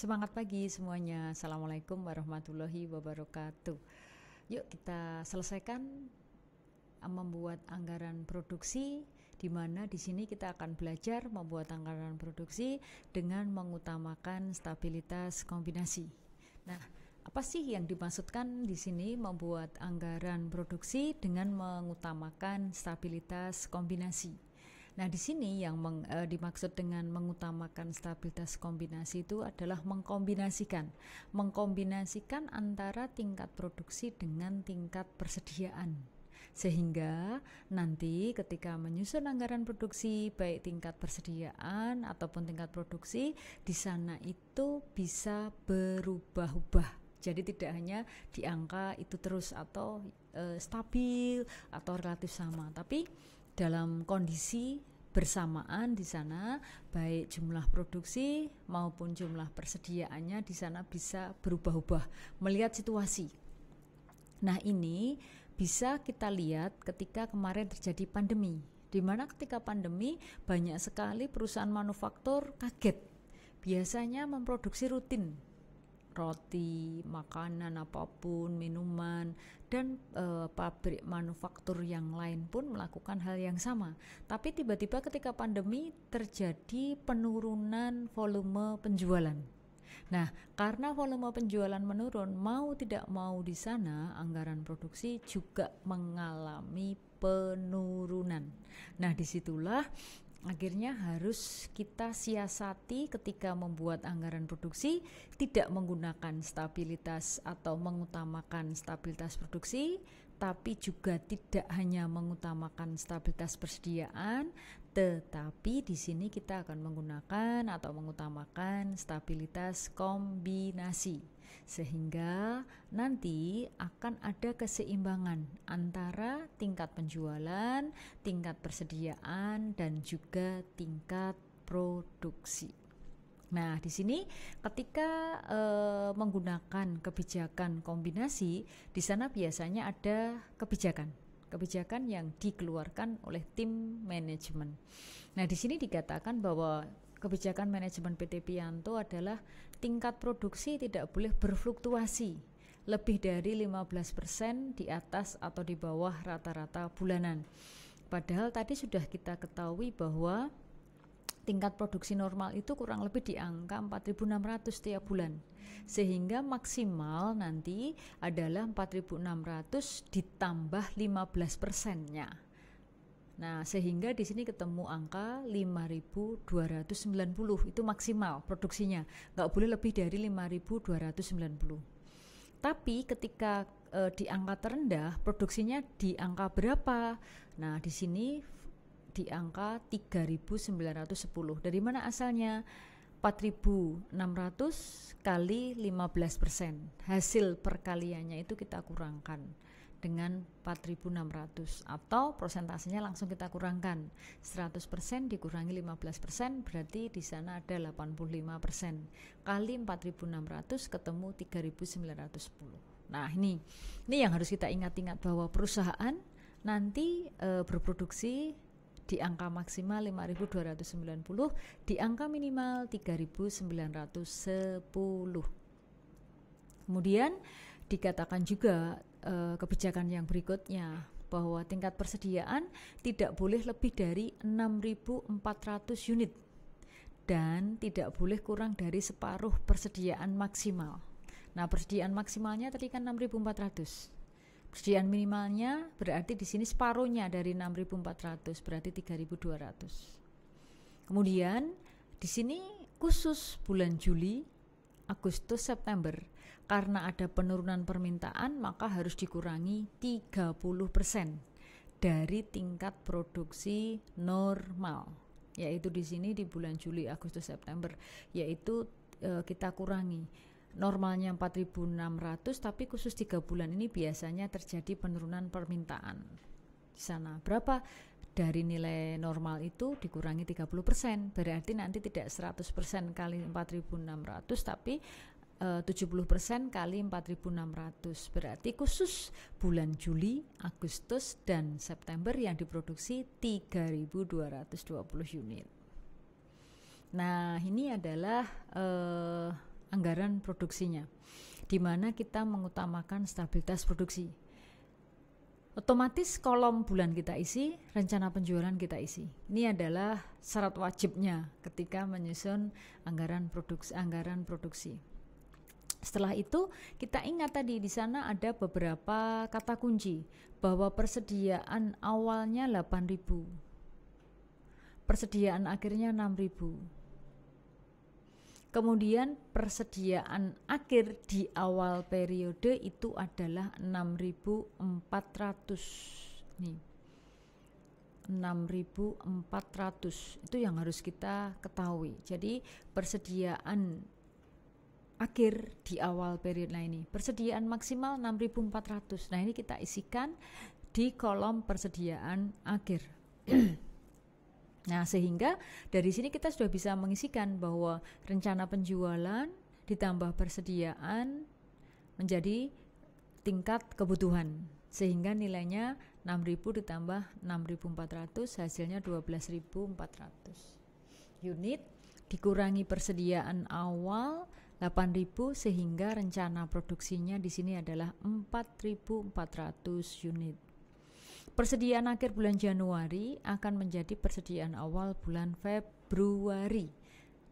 Semangat pagi semuanya. Assalamualaikum warahmatullahi wabarakatuh. Yuk kita selesaikan membuat anggaran produksi, di mana di sini kita akan belajar membuat anggaran produksi dengan mengutamakan stabilitas kombinasi. Nah, apa sih yang dimaksudkan di sini membuat anggaran produksi dengan mengutamakan stabilitas kombinasi? Nah, di sini yang dimaksud dengan mengutamakan stabilitas kombinasi itu adalah mengkombinasikan antara tingkat produksi dengan tingkat persediaan. Sehingga nanti ketika menyusun anggaran produksi, baik tingkat persediaan ataupun tingkat produksi, di sana itu bisa berubah-ubah. Jadi tidak hanya di angka itu terus atau stabil atau relatif sama, tapi dalam kondisi bersamaan di sana baik jumlah produksi maupun jumlah persediaannya di sana bisa berubah-ubah melihat situasi. Nah, ini bisa kita lihat ketika kemarin terjadi pandemi, di mana ketika pandemi banyak sekali perusahaan manufaktur kaget. Biasanya memproduksi rutin roti, makanan apapun, minuman, dan pabrik manufaktur yang lain pun melakukan hal yang sama. Tapi tiba-tiba ketika pandemi terjadi penurunan volume penjualan. Nah, karena volume penjualan menurun, mau tidak mau di sana anggaran produksi juga mengalami penurunan. Nah, disitulah akhirnya harus kita siasati ketika membuat anggaran produksi, tidak menggunakan stabilitas atau mengutamakan stabilitas produksi, tapi juga tidak hanya mengutamakan stabilitas persediaan, tetapi di sini kita akan menggunakan atau mengutamakan stabilitas kombinasi, sehingga nanti akan ada keseimbangan antara tingkat penjualan, tingkat persediaan, dan juga tingkat produksi. Nah, di sini ketika menggunakan kebijakan kombinasi, di sana biasanya ada kebijakan yang dikeluarkan oleh tim manajemen. Nah, di sini dikatakan bahwa kebijakan manajemen PT Pianto adalah tingkat produksi tidak boleh berfluktuasi lebih dari 15% di atas atau di bawah rata-rata bulanan. Padahal tadi sudah kita ketahui bahwa tingkat produksi normal itu kurang lebih di angka 4.600 tiap bulan, sehingga maksimal nanti adalah 4.600 ditambah 15%-nya. Nah, sehingga di sini ketemu angka 5.290, itu maksimal produksinya, nggak boleh lebih dari 5.290. Tapi ketika di angka terendah, produksinya di angka berapa? Nah, di sini di angka 3.910. Dari mana asalnya? 4.600 kali 15%. Hasil perkaliannya itu kita kurangkan dengan 4.600, atau persentasenya langsung kita kurangkan. 100% dikurangi 15% berarti di sana ada 85%. Kali 4.600 ketemu 3.910. Nah, ini yang harus kita ingat-ingat, bahwa perusahaan nanti berproduksi di angka maksimal 5.290, di angka minimal 3.910. Kemudian dikatakan juga kebijakan yang berikutnya, bahwa tingkat persediaan tidak boleh lebih dari 6.400 unit dan tidak boleh kurang dari separuh persediaan maksimal. Nah, persediaan maksimalnya tadi kan 6.400. Persediaan minimalnya berarti di sini separuhnya dari 6.400, berarti 3.200. Kemudian di sini khusus bulan Juli, Agustus, September, karena ada penurunan permintaan, maka harus dikurangi 30% dari tingkat produksi normal, yaitu di sini di bulan Juli, Agustus, September, yaitu kita kurangi. Normalnya 4.600, tapi khusus 3 bulan ini biasanya terjadi penurunan permintaan. Di sana berapa? Dari nilai normal itu dikurangi 30%, berarti nanti tidak 100% kali 4.600, tapi 70% kali 4.600. Berarti khusus bulan Juli, Agustus, dan September yang diproduksi 3.220 unit. Nah, ini adalah anggaran produksinya, di mana kita mengutamakan stabilitas produksi. Otomatis kolom bulan kita isi, rencana penjualan kita isi. Ini adalah syarat wajibnya ketika menyusun anggaran produksi. Setelah itu kita ingat tadi di sana ada beberapa kata kunci bahwa persediaan awalnya 8.000, persediaan akhirnya 6.000. Kemudian persediaan akhir di awal periode itu adalah 6.400. Nih. 6.400 itu yang harus kita ketahui. Jadi persediaan akhir di awal periode ini, persediaan maksimal 6.400. Nah, ini kita isikan di kolom persediaan akhir. Nah, sehingga dari sini kita sudah bisa mengisikan bahwa rencana penjualan ditambah persediaan menjadi tingkat kebutuhan, sehingga nilainya 6.000 ditambah 6.400 hasilnya 12.400 unit, dikurangi persediaan awal 8.000 sehingga rencana produksinya di sini adalah 4.400 unit. Persediaan akhir bulan Januari akan menjadi persediaan awal bulan Februari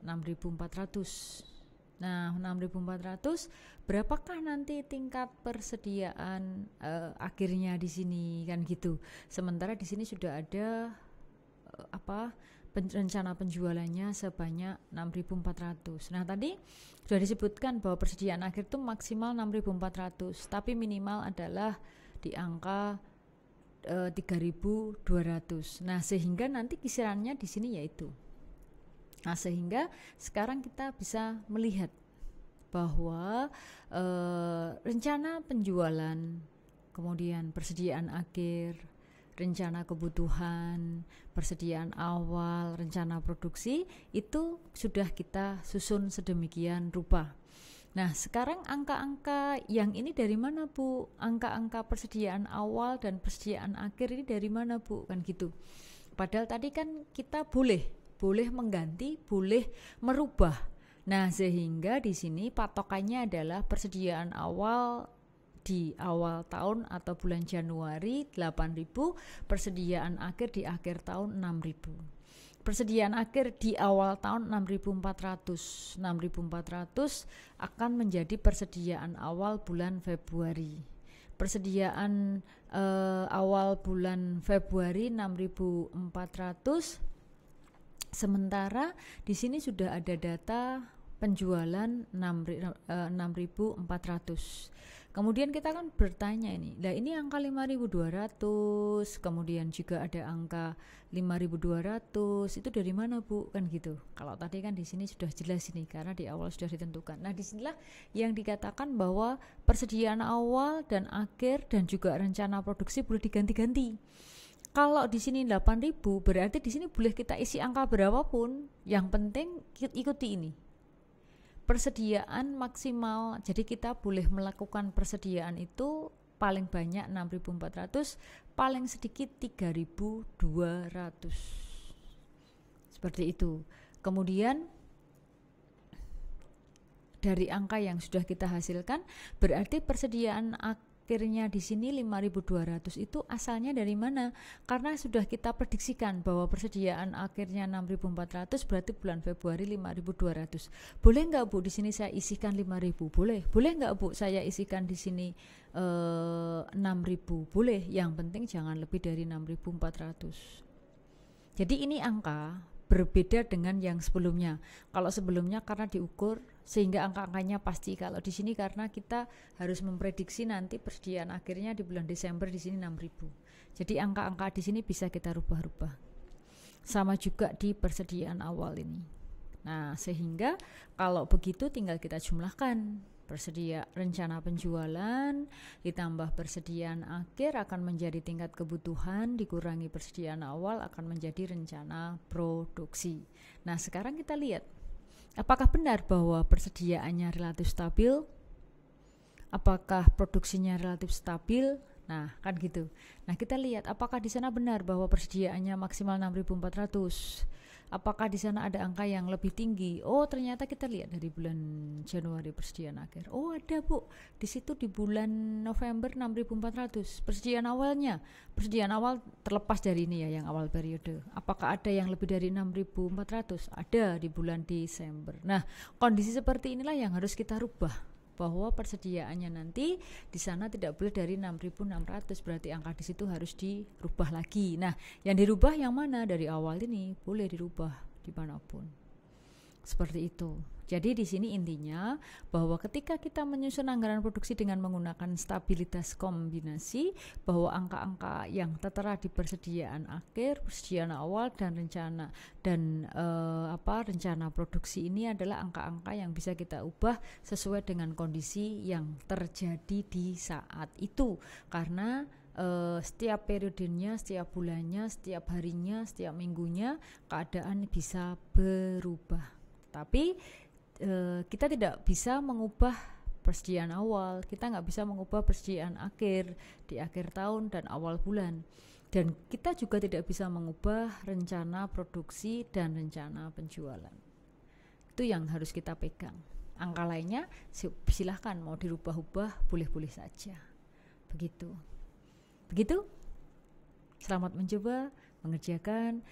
6.400. Nah, 6.400 berapakah nanti tingkat persediaan akhirnya di sini kan gitu. Sementara di sini sudah ada rencana penjualannya sebanyak 6.400. Nah, tadi sudah disebutkan bahwa persediaan akhir itu maksimal 6.400, tapi minimal adalah di angka 3.200. Nah, sehingga nanti kisarannya di sini yaitu. Nah, sehingga sekarang kita bisa melihat bahwa rencana penjualan, kemudian persediaan akhir, rencana kebutuhan, persediaan awal, rencana produksi itu sudah kita susun sedemikian rupa. Nah, sekarang angka-angka yang ini dari mana, Bu? Angka-angka persediaan awal dan persediaan akhir ini dari mana, Bu? Kan gitu. Padahal tadi kan kita boleh mengganti, boleh merubah. Nah, sehingga di sini patokannya adalah persediaan awal di awal tahun atau bulan Januari 8.000, persediaan akhir di akhir tahun 6.000. Persediaan akhir di awal tahun 6.400 akan menjadi persediaan awal bulan Februari. Persediaan awal bulan Februari 6.400. Sementara di sini sudah ada data penjualan 6.400. Kemudian kita kan bertanya ini angka 5.200, kemudian juga ada angka 5.200, itu dari mana, Bu? Kan gitu. Kalau tadi kan di sini sudah jelas ini karena di awal sudah ditentukan. Nah, disinilah yang dikatakan bahwa persediaan awal dan akhir dan juga rencana produksi boleh diganti-ganti. Kalau di sini 8.000 berarti di sini boleh kita isi angka berapapun, yang penting ikuti ini. Persediaan maksimal, jadi kita boleh melakukan persediaan itu paling banyak 6.400, paling sedikit 3.200. Seperti itu. Kemudian dari angka yang sudah kita hasilkan, berarti persediaan akhirnya di sini 5.200 itu asalnya dari mana? Karena sudah kita prediksikan bahwa persediaan akhirnya 6.400 berarti bulan Februari 5.200. Boleh nggak, Bu, di sini saya isikan 5.000? Boleh. Boleh nggak, Bu, saya isikan di sini 6.000? Boleh. Yang penting jangan lebih dari 6.400. Jadi ini angka berbeda dengan yang sebelumnya. Kalau sebelumnya karena diukur sehingga angka-angkanya pasti. Kalau di sini karena kita harus memprediksi nanti persediaan akhirnya di bulan Desember di sini 6.000. Jadi angka-angka di sini bisa kita rubah-rubah. Sama juga di persediaan awal ini. Nah, sehingga kalau begitu tinggal kita jumlahkan. Rencana penjualan ditambah persediaan akhir akan menjadi tingkat kebutuhan, dikurangi persediaan awal akan menjadi rencana produksi. Nah, sekarang kita lihat apakah benar bahwa persediaannya relatif stabil, apakah produksinya relatif stabil. Nah, kan gitu. Nah, kita lihat apakah di sana benar bahwa persediaannya maksimal 6.400. Apakah di sana ada angka yang lebih tinggi? Oh, ternyata kita lihat dari bulan Januari persediaan akhir. Oh, ada Bu. Di situ di bulan November 6.400 persediaan awalnya. Persediaan awal terlepas dari ini ya, yang awal periode. Apakah ada yang lebih dari 6.400? Ada di bulan Desember. Nah, kondisi seperti inilah yang harus kita rubah, bahwa persediaannya nanti di sana tidak boleh dari 6.600, berarti angka di situ harus dirubah lagi. Nah, yang dirubah yang mana? Dari awal ini boleh dirubah dimanapun. Seperti itu. Jadi di sini intinya bahwa ketika kita menyusun anggaran produksi dengan menggunakan stabilitas kombinasi, bahwa angka-angka yang tertera di persediaan akhir, persediaan awal dan rencana rencana produksi ini adalah angka-angka yang bisa kita ubah sesuai dengan kondisi yang terjadi di saat itu. Karena setiap periodenya, setiap bulannya, setiap harinya, setiap minggunya keadaan bisa berubah. Tapi kita tidak bisa mengubah persediaan awal, kita nggak bisa mengubah persediaan akhir di akhir tahun dan awal bulan, dan kita juga tidak bisa mengubah rencana produksi dan rencana penjualan. Itu yang harus kita pegang. Angka lainnya silahkan mau dirubah-ubah, boleh-boleh saja. Begitu. Selamat mencoba mengerjakan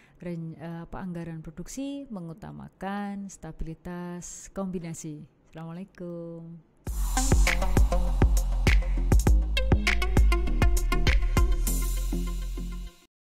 anggaran produksi mengutamakan stabilitas kombinasi. Assalamualaikum.